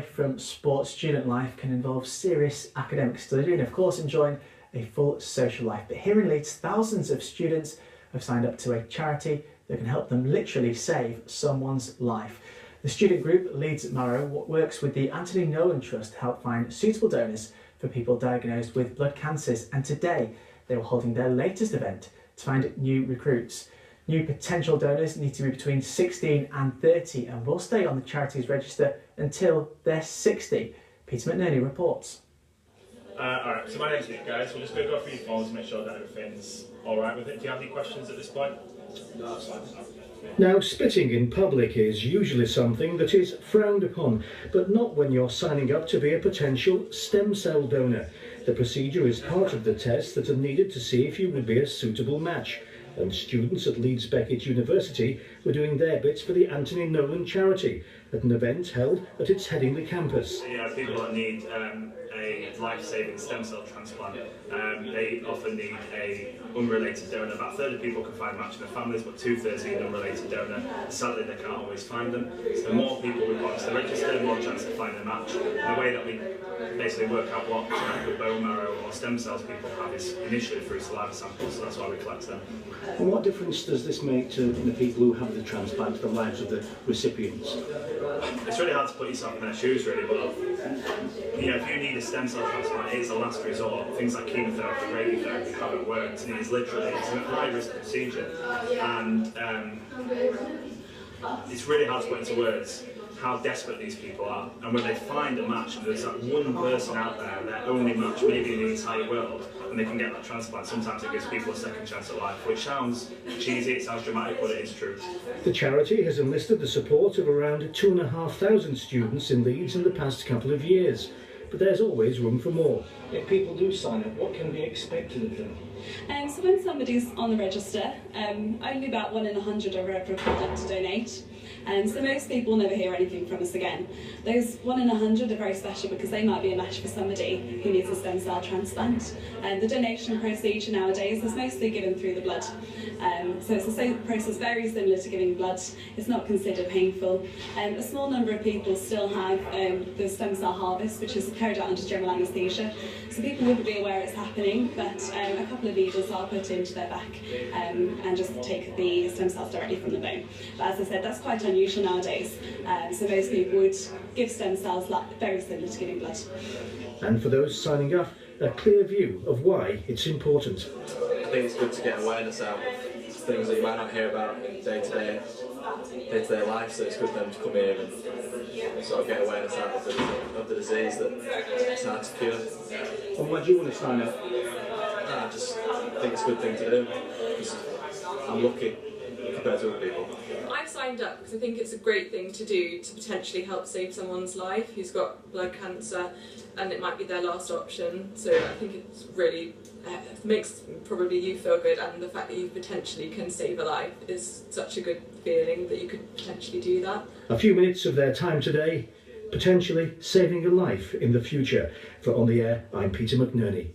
from sports, student life can involve serious academic study and of course enjoying a full social life. But here in Leeds, thousands of students have signed up to a charity that can help them literally save someone's life. The student group Leeds Marrow works with the Anthony Nolan Trust to help find suitable donors for people diagnosed with blood cancers, and today they were holding their latest event to find new recruits. New potential donors need to be between 16 and 30 and will stay on the charity's register until they're 60. Peter McNerney reports. Alright, so my name's Nick, guys. We're just going to go through your forms to make sure that everything's alright with it. Do you have any questions at this point? No, that's fine. Now, spitting in public is usually something that is frowned upon, but not when you're signing up to be a potential stem cell donor. The procedure is part of the tests that are needed to see if you would be a suitable match. And students at Leeds Beckett University were doing their bits for the Anthony Nolan charity at an event held at its Headingley campus. Yeah, people that need a life-saving stem cell transplant, they often need a unrelated donor. About a third of people can find a match in their families, but 2/3 need an unrelated donor. Sadly, they can't always find them. So the more people we put onto the register, the more chance of finding a match. And the way that we basically work out what genetic bone marrow or stem cells people have is initially through saliva samples, so that's why we collect them. And what difference does this make to the people who have the transplant, the lives of the recipients? It's really hard to put yourself in their shoes, really, but you know, if you need a stem cell transplant, it's a last resort. Things like chemotherapy, radiotherapy haven't worked, and it's a high-risk procedure. And it's really hard to put into words how desperate these people are. And when they find a match, and there's that one person out there, their only match, maybe in the entire world, and they can get that transplant, sometimes it gives people a second chance at life, which sounds cheesy, it sounds dramatic, but it is true. The charity has enlisted the support of around 2,500 students in Leeds in the past couple of years. But there's always room for more. If people do sign up, what can be expected of them? So when somebody's on the register, only about 1 in 100 are ever called to donate. So most people never hear anything from us again. Those 1 in 100 are very special because they might be a match for somebody who needs a stem cell transplant. The donation procedure nowadays is mostly given through the blood. So it's the same process, very similar to giving blood. It's not considered painful. A small number of people still have the stem cell harvest, which is carried out under general anaesthesia. So people wouldn't be aware it's happening, but a couple of needles are put into their back and just take the stem cells directly from the bone. But as I said, that's quite unusual nowadays. So most people would give stem cells very similar to giving blood. And for those signing up, a clear view of why it's important. I think it's good to get awareness out of things that you might not hear about in day-to-day life, so it's good for them to come here and sort of get awareness out of the disease that it's hard to cure. And why do you want to sign up? I just think it's a good thing to do, because I'm lucky compared to other people. I've signed up because I think it's a great thing to do to potentially help save someone's life who's got blood cancer and it might be their last option. So I think it's really makes probably you feel good, and the fact that you potentially can save a life is such a good feeling that you could potentially do that. A few minutes of their time today, potentially saving a life in the future. For On the Air, I'm Peter McNerney.